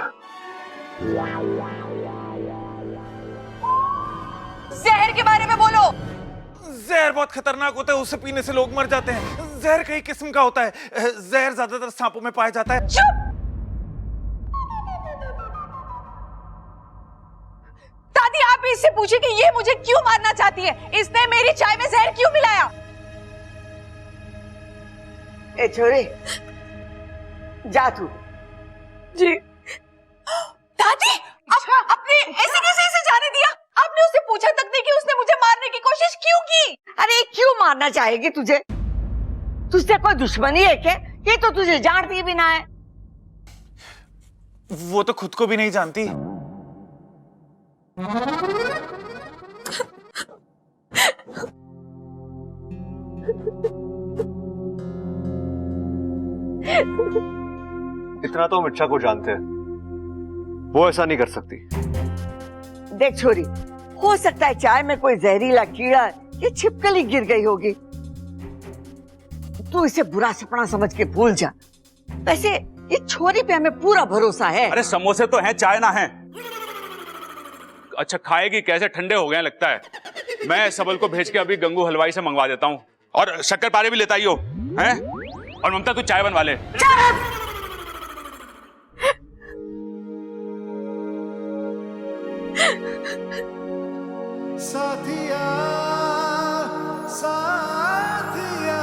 जहर के बारे में बोलो। जहर बहुत खतरनाक होता है, उसे पीने से लोग मर जाते हैं। जहर कई किस्म का होता है। जहर ज्यादातर सांपों में पाया जाता है। चुप! दादी, आप इससे पूछिए कि ये मुझे क्यों मारना चाहती है। इसने मेरी चाय में जहर क्यों मिलाया? ए छोरे, जा तू। जी दादी, आपने ऐसे कैसे इसे जाने दिया? आपने उससे पूछा तक नहीं कि उसने मुझे मारने की कोशिश क्यों की? अरे क्यों मारना चाहेगी तुझे? तुझसे कोई दुश्मनी है क्या? ये तो तुझे जानती भी ना है। वो तो खुद को भी नहीं जानती। इतना तो हम इच्छा को जानते हैं, वो ऐसा नहीं कर सकती। देख छोरी, हो सकता है चाय में कोई जहरीला कीड़ा या छिपकली गिर गई होगी। तू इसे बुरा सपना समझ के भूल जा। वैसे ये छोरी पे हमें पूरा भरोसा है। अरे समोसे तो हैं, चाय ना है। अच्छा खाएगी कैसे? ठंडे हो गए लगता है। मैं सबल को भेज के अभी गंगू हलवाई से मंगवा देता हूँ, और शक्कर पारे भी लेता ही हो हैं? और ममता तू चाय बनवा ले। साथिया साथिया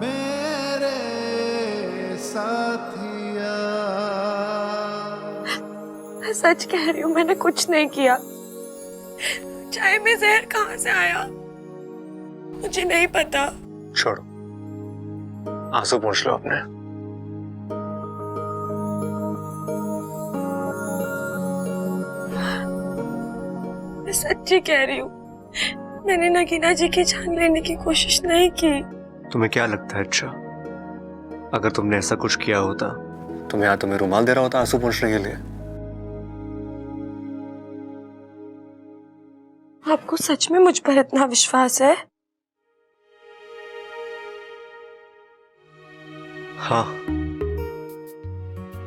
मेरे साथिया। सच कह रही हूँ, मैंने कुछ नहीं किया। चाय में जहर कहाँ से आया मुझे नहीं पता। छोड़ो, आंसू पोंछ लो अपने। मैं सच्ची कह रही हूँ, मैंने नगीना जी की जान लेने की कोशिश नहीं की। तुम्हें क्या लगता है अच्छा, अगर तुमने ऐसा कुछ किया होता तो मैं यहाँ तुम्हें रुमाल दे रहा होता आंसू पोंछने के लिए? आपको सच में मुझ पर इतना विश्वास है? हाँ,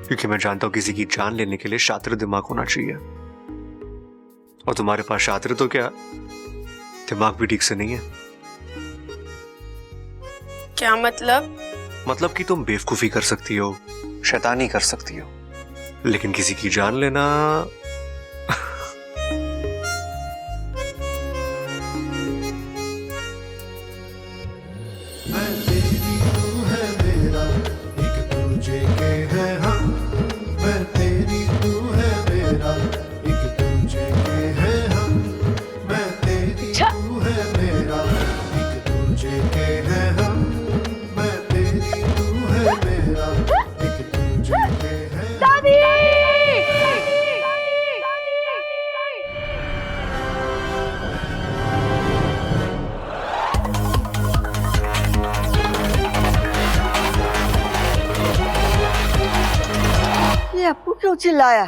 क्योंकि मैं जानता हूं किसी की जान लेने के लिए शातिर दिमाग होना चाहिए, और तुम्हारे पास शातिर तो क्या, दिमाग भी ठीक से नहीं है। क्या मतलब? मतलब कि तुम बेवकूफी कर सकती हो, शैतानी कर सकती हो, लेकिन किसी की जान लेना मैं तेरी तू है मेरा, एक दूजे के है हम। मैं तेरी तू है मेरा, एक दूजे के है हम। मैं तेरी तू है मेरा, एक दूजे के है हम। मैं तेरी तू है मेरा, एक दूजे के है दादी। ये अप्पू क्यों चिल्लाया?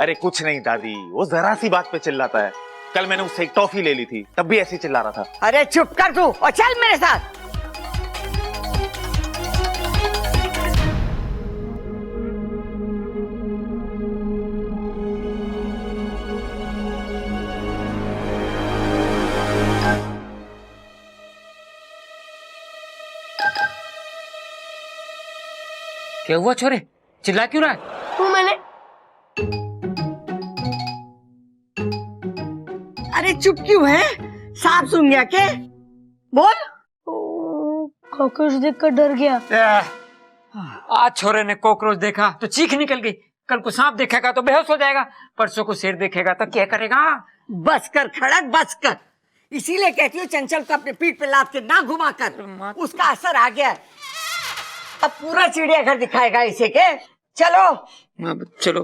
अरे कुछ नहीं दादी, वो जरा सी बात पे चिल्लाता है। कल मैंने उससे एक टॉफी ले ली थी, तब भी ऐसे ही चिल्ला रहा था। अरे चुप कर तू और चल मेरे साथ। क्या हुआ छोरे, चिल्ला क्यों रहा है? मैंने अरे चुप क्यों है? सांप सुन गया के? बोल। कॉकरोच देखकर डर गया। आज छोरे ने कॉकरोच देखा तो चीख निकल गई, कल को सांप देखेगा तो बेहोश हो जाएगा, परसों को शेर देखेगा तो क्या करेगा? बस कर खड़क, बस कर। इसीलिए कहती हूँ चंचल को अपने पीठ पे लाद के ना घुमा कर, उसका असर आ गया है। अब पूरा चिड़ियाघर दिखाएगा इसे के। चलो चलो।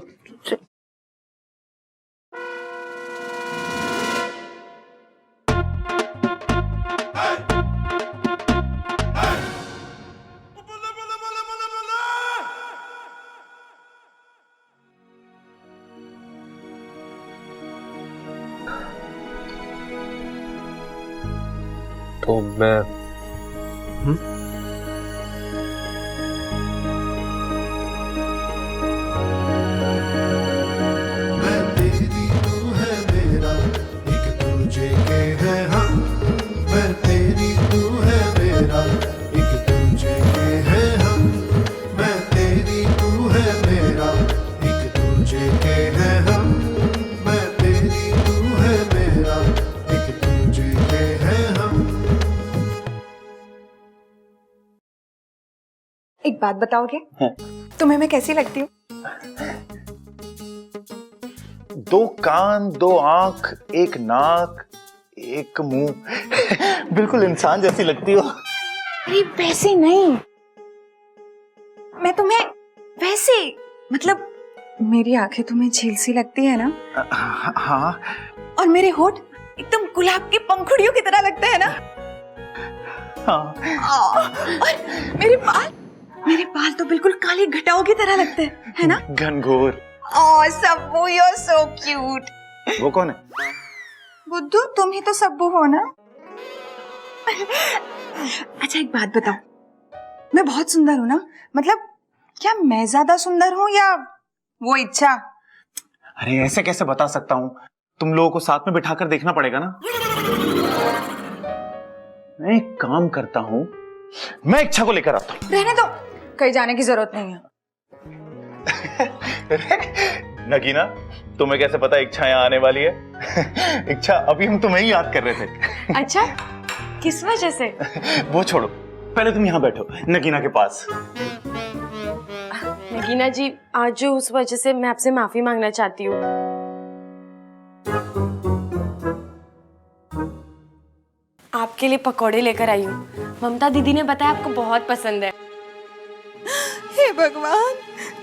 तो मैं मैं तेरी तू है मेरा, एक दूजे के है हम। मैं तेरी तू है मेरा, एक दूजे के है हम। मैं तेरी तू है मेरा, एक दूजे के है हम। मैं तेरी तू है मेरा, एक दूजे के है हम। एक बात बताओगे? तुम्हें मैं कैसी लगती हूँ? दो कान, दो आंख, एक नाक, एक मुंह, बिल्कुल इंसान जैसी लगती हो। अरे वैसे नहीं, मैं तुम्हें वैसे, मतलब मेरी आंखें तुम्हें झील सी लगती है ना? हाँ। और मेरे होठ एकदम गुलाब की पंखुड़ियों की तरह लगते हैं ना? हाँ। और मेरे बाल तो बिल्कुल काली घटाओं की तरह लगते हैं, है ना? घनघोर। Oh Sabbu, you are so cute. वो कौन है? बुद्धू, तुम ही तो सब्बू हो ना? अच्छा एक बात बताओ, मैं बहुत सुंदर हूँ ना? मतलब क्या मैं ज्यादा सुंदर हूँ या वो इच्छा? अरे ऐसे कैसे बता सकता हूँ, तुम लोगों को साथ में बिठाकर देखना पड़ेगा ना। मैं एक काम करता हूँ, मैं इच्छा को लेकर आता हूँ। रहने दो, कहीं जाने की जरूरत नहीं है। नगीना, तुम्हें कैसे पता इच्छा यहाँ आने वाली है? इच्छा, अभी हम तुम्हें ही याद कर रहे थे। अच्छा, किस वजह से? वो छोड़ो, पहले तुम यहाँ बैठो नगीना के पास। नगीना जी, आज जो उस वजह से मैं आपसे माफी मांगना चाहती हूँ। आपके लिए पकौड़े लेकर आई हूँ। ममता दीदी ने बताया आपको बहुत पसंद है। हे भगवान,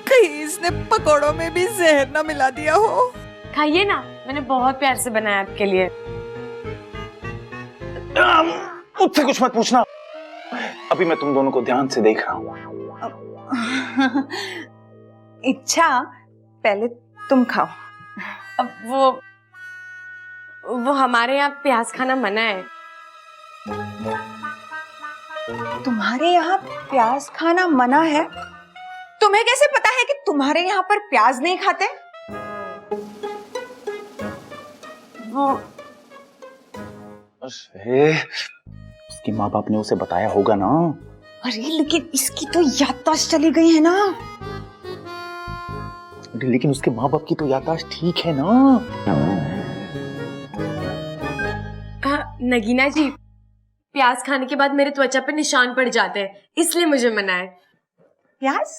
कहीं इसने पकौड़ों में भी जहर ना मिला दिया हो। खाइए ना, मैंने बहुत प्यार से बनाया आपके लिए। मुझसे कुछ मत पूछना, अभी मैं तुम दोनों को ध्यान से देख रहा हूँ। इच्छा, पहले तुम खाओ। अब वो हमारे यहाँ प्याज खाना मना है। तुम्हारे यहाँ प्याज खाना मना है? तुम्हें कैसे पता है कि तुम्हारे यहाँ पर प्याज नहीं खाते? अरे, उसकी माँ बाप ने उसे बताया होगा ना। अरे लेकिन इसकी तो याददाश्त चली गई है ना। अरे लेकिन उसके माँ बाप की तो याददाश्त ठीक है ना। नगीना जी, प्याज खाने के बाद मेरे त्वचा पे निशान पड़ जाते हैं, इसलिए मुझे मना है। प्याज?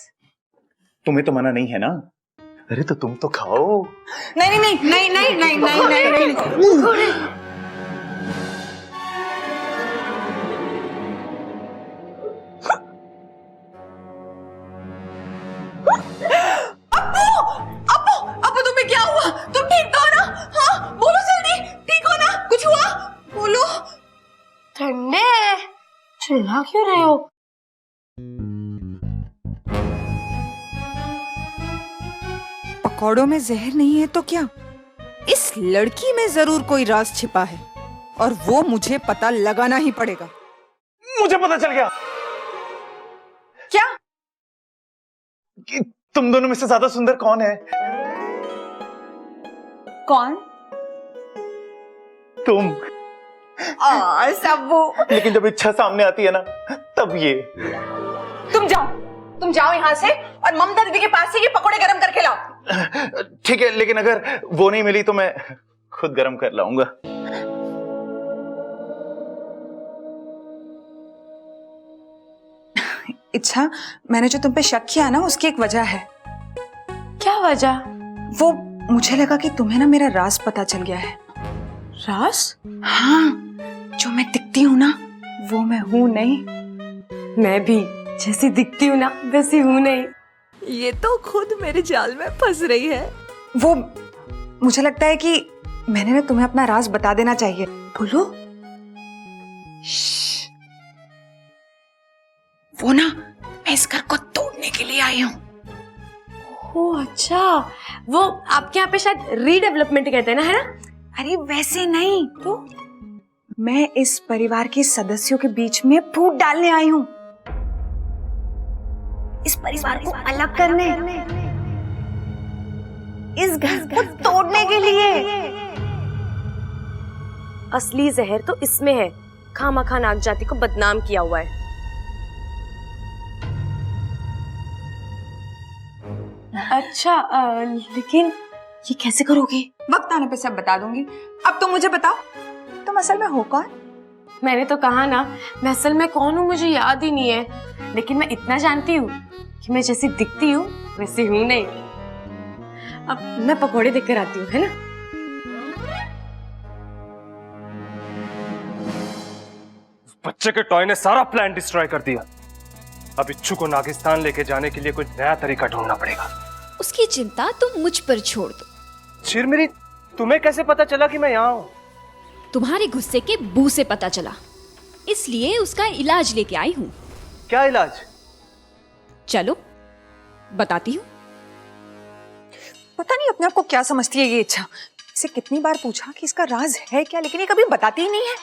तुम्हें तो मना नहीं है ना। अरे तो तुम तो खाओ। नहीं नहीं नहीं नहीं नहीं नहीं नहीं नहीं, नहीं। अप्पू तुम्हें क्या हुआ? तुम ठीक तो हो ना? हाँ बोलो जल्दी, ठीक हो ना? कुछ हुआ? बोलो। ठंडे, चिल्ला क्यों रहे हो? पकौड़ों में जहर नहीं है तो क्या? इस लड़की में जरूर कोई राज छिपा है और वो मुझे पता लगाना ही पड़ेगा। मुझे पता चल गया। क्या? कि तुम दोनों में से ज्यादा सुंदर कौन है? कौन? तुम। सबू। लेकिन जब इच्छा सामने आती है ना, तब ये। तुम जाओ यहाँ से और ममता दीदी के पास से ये पकोड़े गरम करके लाओ। ठीक है, लेकिन अगर वो नहीं मिली तो मैं खुद गरम कर लाऊंगा। इच्छा, मैंने जो तुम पे शक किया ना, उसकी एक वजह है। क्या वजह? वो मुझे लगा कि तुम्हें ना मेरा राज पता चल गया है। राज? हाँ, जो मैं दिखती हूँ ना, वो मैं हूँ नहीं। मैं भी जैसी दिखती हूँ ना, वैसी हूँ नहीं। ये तो खुद मेरे जाल में फंस रही है। वो मुझे लगता है कि मैंने ना तुम्हें अपना राज बता देना चाहिए। बोलो। वो ना, मैं इस घर को तोड़ने के लिए आई हूँ। ओह अच्छा, वो आपके यहाँ पे शायद रीडेवलपमेंट कहते हैं ना, है ना? अरे वैसे नहीं तो, मैं इस परिवार के सदस्यों के बीच में फूट डालने आई हूँ। इस परिवार को अलग करने, इस घर को तोड़ने के लिए। असली जहर तो इसमें है। खामखा नाग जाति को बदनाम किया हुआ है। अच्छा, लेकिन ये कैसे करोगे? वक्त आने पे सब बता दूंगी। अब तुम मुझे बताओ, तुम असल में हो कौन? मैंने तो कहा ना, मैं असल में कौन हूँ मुझे याद ही नहीं है, लेकिन मैं इतना जानती हूँ कि मैं जैसी दिखती हूँ वैसी हूँ नहीं। अब मैं पकौड़े देकर आती हूँ, है ना? बच्चे के टॉय ने सारा प्लान डिस्ट्रॉय कर दिया। अब इच्छू को नागिस्तान लेके जाने के लिए कोई नया तरीका ढूंढना पड़ेगा। उसकी चिंता तुम मुझ पर छोड़ दो। चिरमिरी, तुम्हें कैसे पता चला कि मैं यहाँ हूँ? तुम्हारे गुस्से के बू से पता चला, इसलिए उसका इलाज लेके आई हूँ। क्या इलाज? चलो बताती हूँ। पता नहीं अपने आप को क्या समझती है ये इच्छा। इसे कितनी बार पूछा कि इसका राज है क्या, लेकिन ये कभी बताती ही नहीं है।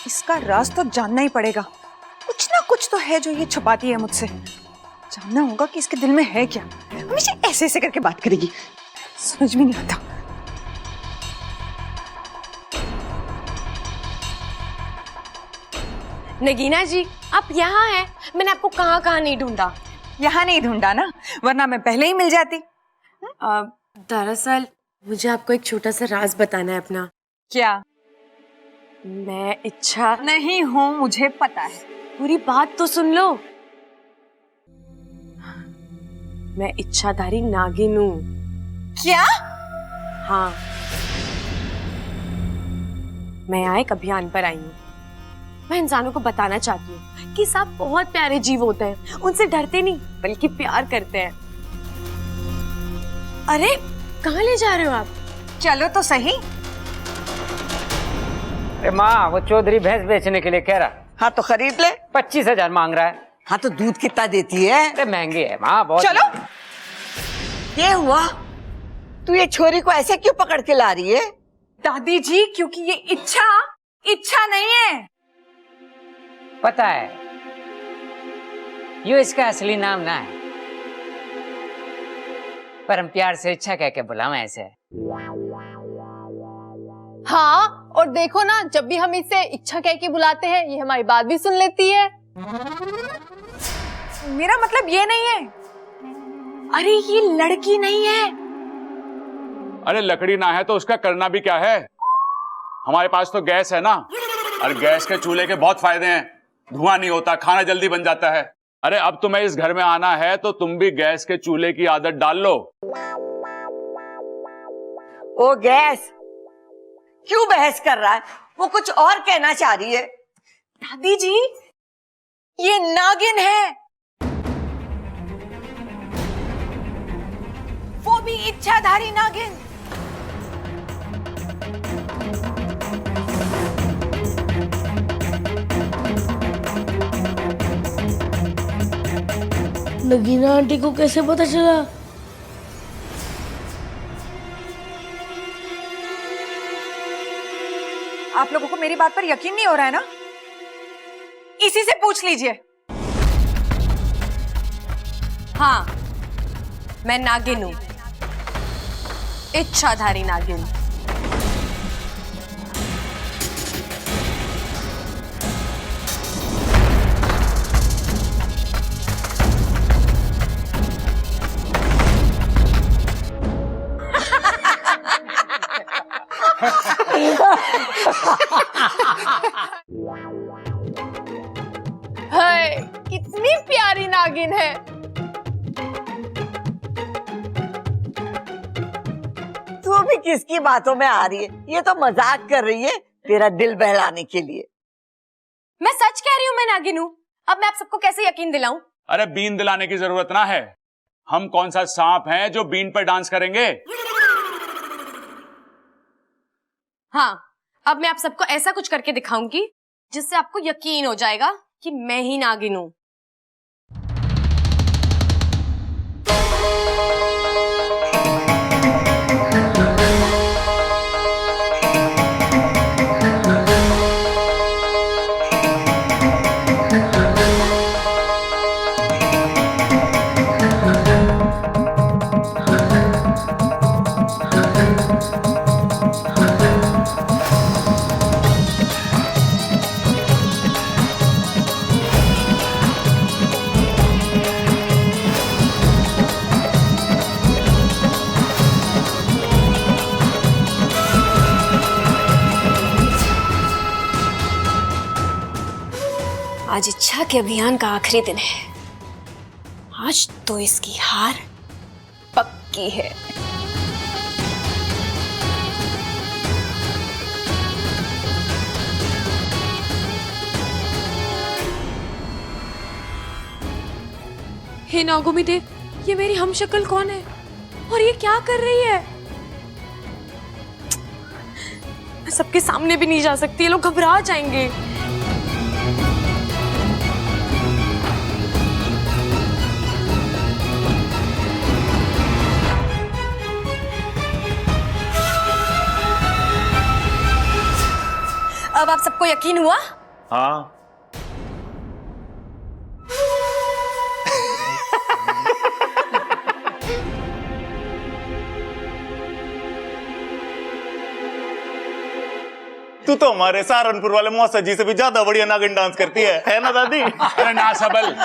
इसका राज तो जानना ही पड़ेगा। कुछ ना कुछ तो है जो ये छुपाती है मुझसे। जानना होगा कि इसके दिल में है क्या। हमेशा ऐसे ऐसे करके बात करेगी, समझ में नहीं आता। नगीना जी, आप यहाँ हैं। मैंने आपको कहाँ कहाँ नहीं ढूंढा। यहाँ नहीं ढूंढा ना, वरना मैं पहले ही मिल जाती। दरअसल मुझे आपको एक छोटा सा राज बताना है अपना। क्या? मैं इच्छा नहीं हूँ, मुझे पता है। पूरी बात तो सुन लो। मैं इच्छाधारी नागिन हूँ। क्या? हाँ, मैं यहाँ एक अभियान पर आई हूँ। मैं इंसानों को बताना चाहती हूँ कि सांप बहुत प्यारे जीव होते हैं, उनसे डरते नहीं बल्कि प्यार करते हैं। अरे कहाँ ले जा रहे हो आप? चलो तो सही। अरे माँ, वो चौधरी भैंस बेचने के लिए कह रहा। हाँ तो खरीद ले। 25,000 मांग रहा है। हाँ तो दूध कितना देती है? अरे महंगी है माँ, बहुत। चलो। ये हुआ, तू ये छोरी को ऐसे क्यों पकड़ के ला रही है? दादी जी, क्योंकि ये इच्छा नहीं है। पता है, यो इसका असली नाम ना है, पर हम प्यार से इच्छा कह के बुलावे ऐसे। हाँ, और देखो ना, जब भी हम इसे इच्छा कह के बुलाते हैं, ये हमारी बात भी सुन लेती है। मेरा मतलब ये नहीं है। अरे ये लड़की नहीं है। अरे लकड़ी ना है तो उसका करना भी क्या है? हमारे पास तो गैस है ना, और गैस के चूल्हे के बहुत फायदे हैं। धुआं नहीं होता, खाना जल्दी बन जाता है। अरे अब तुम्हें इस घर में आना है तो तुम भी गैस के चूल्हे की आदत डाल लो। ओ गैस, क्यों बहस कर रहा है? वो कुछ और कहना चाह रही है। दादी जी, ये नागिन है, वो भी इच्छाधारी नागिन। नगीना आंटी को कैसे पता चला? आप लोगों को मेरी बात पर यकीन नहीं हो रहा है ना? इसी से पूछ लीजिए। हाँ, मैं नागिन हूँ, इच्छाधारी नागिन। हाय, कितनी प्यारी नागिन है। तू भी किसकी बातों में आ रही है? ये तो मजाक कर रही है तेरा दिल बहलाने के लिए। मैं सच कह रही हूँ, मैं नागिन हूँ। अब मैं आप सबको कैसे यकीन दिलाऊं? अरे बीन दिलाने की जरूरत ना है। हम कौन सा सांप हैं जो बीन पर डांस करेंगे? हाँ, अब मैं आप सबको ऐसा कुछ करके दिखाऊंगी जिससे आपको यकीन हो जाएगा कि मैं ही नागिन हूँ। आज इच्छा के अभियान का आखिरी दिन है। आज तो इसकी हार पक्की है। हे नागोमी देव, ये मेरी हमशक्ल कौन है और ये क्या कर रही है? मैं सबके सामने भी नहीं जा सकती, ये लोग घबरा जाएंगे। अब आप सबको यकीन हुआ? हाँ। तू तो हमारे सहारनपुर वाले मौसा जी से भी ज्यादा बढ़िया नागिन डांस करती है ना दादी? अरे ना सबल,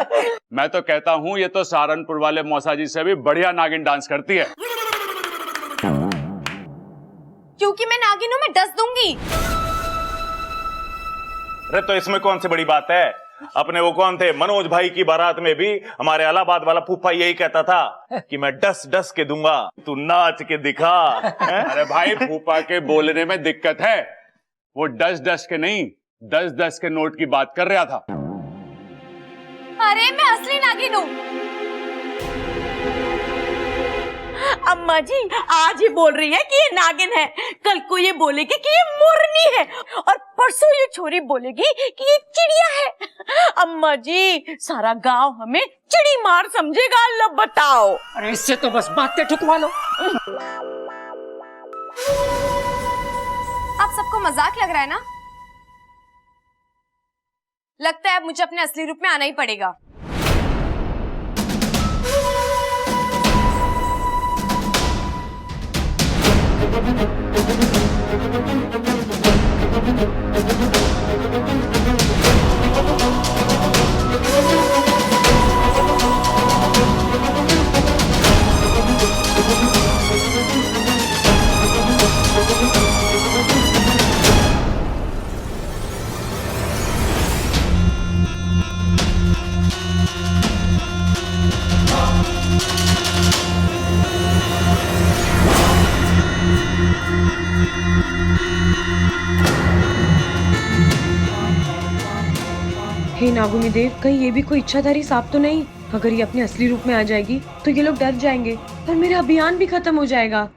मैं तो कहता हूँ ये तो सहारनपुर वाले मौसा जी से भी बढ़िया नागिन डांस करती है। क्योंकि मैं नागिन हूं, मैं डस दूंगी। अरे तो इसमें कौन सी बड़ी बात है? अपने वो कौन थे, मनोज भाई की बारात में भी हमारे इलाहाबाद वाला फूफा यही कहता था कि मैं डस डस के दूंगा, तू नाच के दिखा। अरे भाई, फूफा के बोलने में दिक्कत है, वो डस डस के नहीं 10-10 के नोट की बात कर रहा था। अरे मैं असली नागिन हूँ। अम्मा जी आज ही बोल रही है कि ये नागिन है, कल को ये बोलेगी कि ये मोरनी है, और परसों ये छोरी बोलेगी कि ये चिड़िया है। अम्मा जी सारा गांव हमें चिड़ी मार समझेगा, अल्लाह बताओ। अरे इससे तो बस बातें ठुकवा लो। आप सबको मजाक लग रहा है ना? लगता है अब मुझे अपने असली रूप में आना ही पड़ेगा। हे नागुनी देव, कहीं ये भी कोई इच्छाधारी सांप तो नहीं? अगर ये अपने असली रूप में आ जाएगी तो ये लोग डर जाएंगे और मेरा अभियान भी खत्म हो जाएगा।